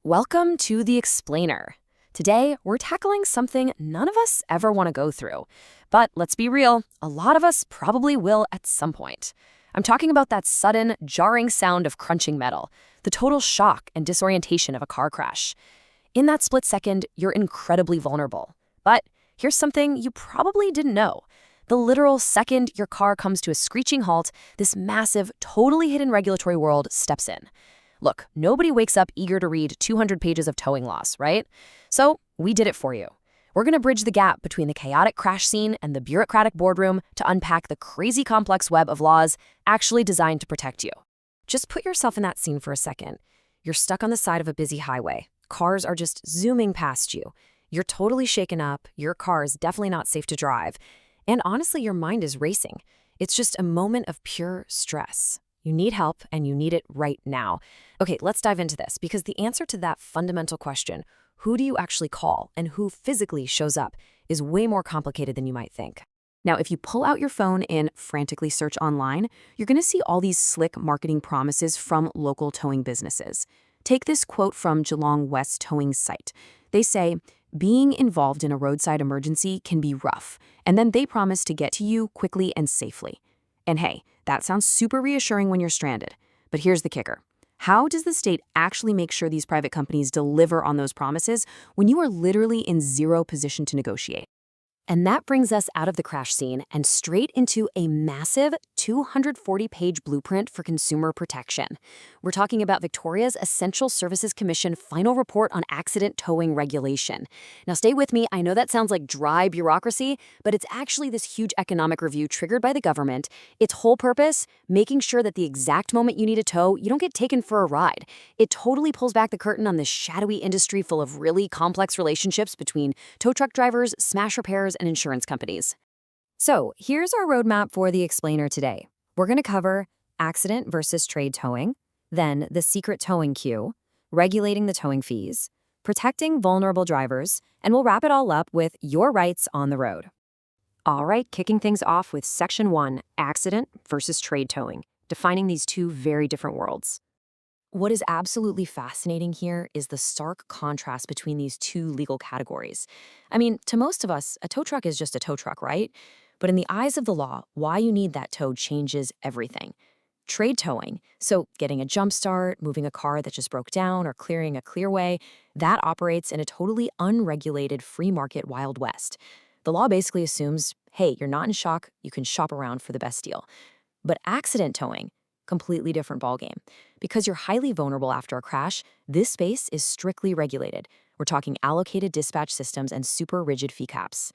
Welcome to The Explainer. Today, we're tackling something none of us ever want to go through. But let's be real, a lot of us probably will at some point. I'm talking about that sudden, jarring sound of crunching metal, the total shock and disorientation of a car crash. In that split second, you're incredibly vulnerable. But here's something you probably didn't know. The literal second your car comes to a screeching halt, this massive, totally hidden regulatory world steps in. Look, nobody wakes up eager to read 200 pages of towing laws, right? So we did it for you. We're going to bridge the gap between the chaotic crash scene and the bureaucratic boardroom to unpack the crazy complex web of laws actually designed to protect you. Just put yourself in that scene for a second. You're stuck on the side of a busy highway. Cars are just zooming past you. You're totally shaken up. Your car is definitely not safe to drive. And honestly, your mind is racing. It's just a moment of pure stress. You need help, and you need it right now. Okay, let's dive into this, because the answer to that fundamental question, who do you actually call and who physically shows up, is way more complicated than you might think. Now, if you pull out your phone and frantically search online, you're going to see all these slick marketing promises from local towing businesses. Take this quote from Geelong West towing site. They say, "Being involved in a roadside emergency can be rough," and then they promise to get to you quickly and safely. And hey, that sounds super reassuring when you're stranded. But here's the kicker. How does the state actually make sure these private companies deliver on those promises when you are literally in zero position to negotiate? And that brings us out of the crash scene and straight into a massive 240-page blueprint for consumer protection. We're talking about Victoria's Essential Services Commission final report on accident towing regulation. Now stay with me, I know that sounds like dry bureaucracy, but it's actually this huge economic review triggered by the government. Its whole purpose, making sure that the exact moment you need a tow, you don't get taken for a ride. It totally pulls back the curtain on this shadowy industry full of really complex relationships between tow truck drivers, smash repairs, and insurance companies. So here's our roadmap for the explainer today. We're going to cover accident versus trade towing, then the secret towing queue, regulating the towing fees, protecting vulnerable drivers, and we'll wrap it all up with your rights on the road. All right, kicking things off with Section 1, accident versus trade towing, defining these two very different worlds. What is absolutely fascinating here is the stark contrast between these two legal categories. I mean, to most of us, a tow truck is just a tow truck, right? But in the eyes of the law, why you need that tow changes everything. Trade towing, so getting a jump start, moving a car that just broke down, or clearing a clearway, that operates in a totally unregulated free market Wild West. The law basically assumes, hey, you're not in shock, you can shop around for the best deal. But accident towing, completely different ballgame. Because you're highly vulnerable after a crash, this space is strictly regulated. We're talking allocated dispatch systems and super rigid fee caps.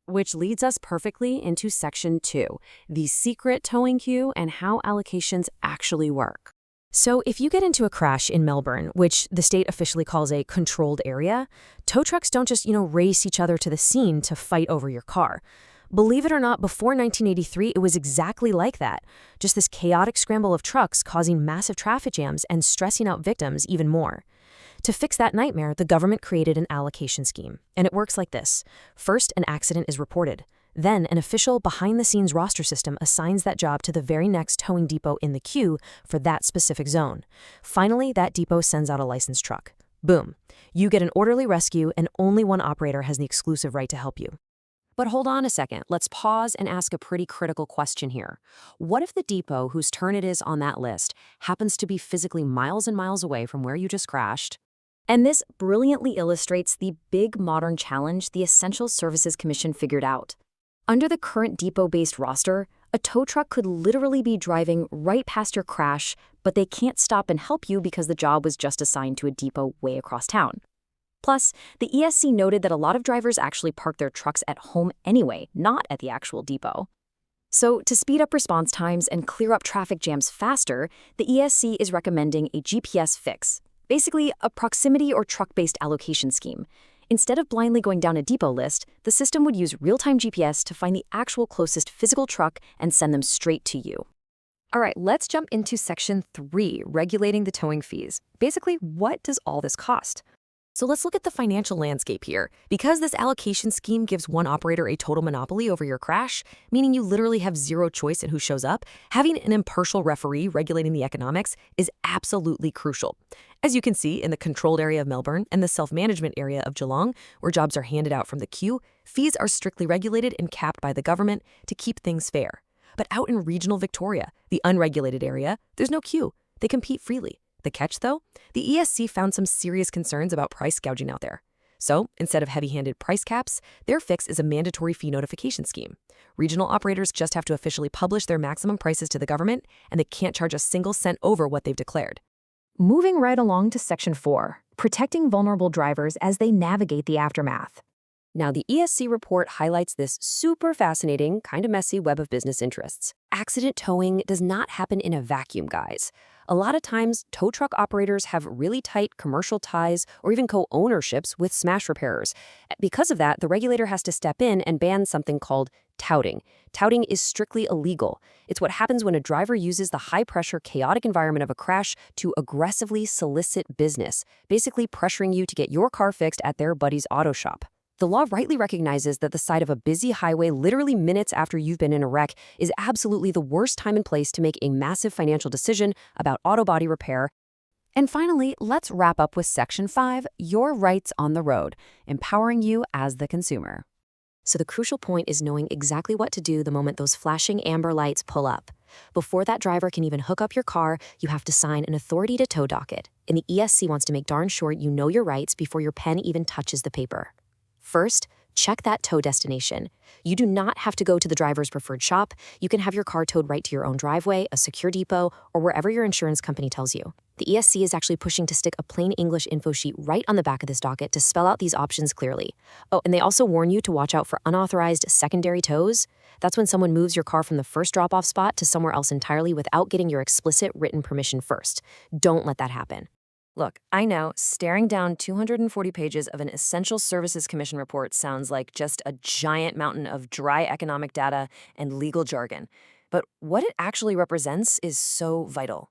Which leads us perfectly into Section 2, the secret towing queue and how allocations actually work. So if you get into a crash in Melbourne, which the state officially calls a controlled area, tow trucks don't just, race each other to the scene to fight over your car. Believe it or not, before 1983, it was exactly like that. Just this chaotic scramble of trucks causing massive traffic jams and stressing out victims even more. To fix that nightmare, the government created an allocation scheme. And it works like this. First, an accident is reported. Then, an official behind-the-scenes roster system assigns that job to the very next towing depot in the queue for that specific zone. Finally, that depot sends out a licensed truck. Boom. You get an orderly rescue, and only one operator has the exclusive right to help you. But hold on a second, let's pause and ask a pretty critical question here. What if the depot whose turn it is on that list happens to be physically miles and miles away from where you just crashed? And this brilliantly illustrates the big modern challenge the Essential Services Commission figured out. Under the current depot-based roster, a tow truck could literally be driving right past your crash, but they can't stop and help you because the job was just assigned to a depot way across town. Plus, the ESC noted that a lot of drivers actually park their trucks at home anyway, not at the actual depot. So, to speed up response times and clear up traffic jams faster, the ESC is recommending a GPS fix, basically a proximity or truck-based allocation scheme. Instead of blindly going down a depot list, the system would use real-time GPS to find the actual closest physical truck and send them straight to you. All right, let's jump into Section 3, regulating the towing fees. Basically, what does all this cost? So let's look at the financial landscape here. Because this allocation scheme gives one operator a total monopoly over your crash, meaning you literally have zero choice in who shows up, having an impartial referee regulating the economics is absolutely crucial. As you can see in the controlled area of Melbourne and the self-management area of Geelong, where jobs are handed out from the queue, fees are strictly regulated and capped by the government to keep things fair. But out in regional Victoria, the unregulated area, there's no queue. They compete freely. The catch, though? The ESC found some serious concerns about price gouging out there. So, instead of heavy-handed price caps, their fix is a mandatory fee notification scheme. Regional operators just have to officially publish their maximum prices to the government, and they can't charge a single cent over what they've declared. Moving right along to Section 4, protecting vulnerable drivers as they navigate the aftermath. Now, the ESC report highlights this super fascinating, kind of messy web of business interests. Accident towing does not happen in a vacuum, guys. A lot of times, tow truck operators have really tight commercial ties or even co-ownerships with smash repairers. Because of that, the regulator has to step in and ban something called touting. Touting is strictly illegal. It's what happens when a driver uses the high-pressure, chaotic environment of a crash to aggressively solicit business, basically pressuring you to get your car fixed at their buddy's auto shop. The law rightly recognizes that the side of a busy highway literally minutes after you've been in a wreck is absolutely the worst time and place to make a massive financial decision about auto body repair. And finally, let's wrap up with Section 5, your rights on the road, empowering you as the consumer. So the crucial point is knowing exactly what to do the moment those flashing amber lights pull up. Before that driver can even hook up your car, you have to sign an authority to tow docket. And the ESC wants to make darn sure you know your rights before your pen even touches the paper. First, check that tow destination. You do not have to go to the driver's preferred shop. You can have your car towed right to your own driveway, a secure depot, or wherever your insurance company tells you. The ESC is actually pushing to stick a plain English info sheet right on the back of this docket to spell out these options clearly. Oh, and they also warn you to watch out for unauthorized secondary tows. That's when someone moves your car from the first drop-off spot to somewhere else entirely without getting your explicit written permission first. Don't let that happen. Look, I know staring down 240 pages of an Essential Services Commission report sounds like just a giant mountain of dry economic data and legal jargon. But what it actually represents is so vital.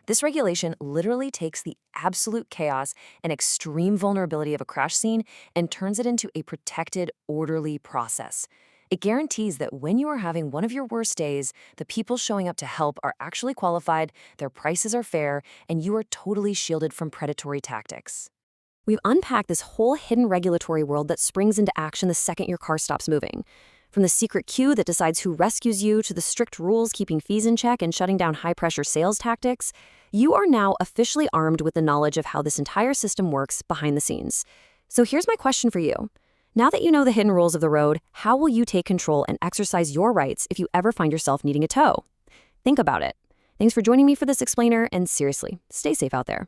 This regulation literally takes the absolute chaos and extreme vulnerability of a crash scene and turns it into a protected, orderly process. It guarantees that when you are having one of your worst days, the people showing up to help are actually qualified, their prices are fair, and you are totally shielded from predatory tactics. We've unpacked this whole hidden regulatory world that springs into action the second your car stops moving. From the secret queue that decides who rescues you to the strict rules keeping fees in check and shutting down high-pressure sales tactics, you are now officially armed with the knowledge of how this entire system works behind the scenes. So here's my question for you. Now that you know the hidden rules of the road, how will you take control and exercise your rights if you ever find yourself needing a tow? Think about it. Thanks for joining me for this explainer, and seriously, stay safe out there.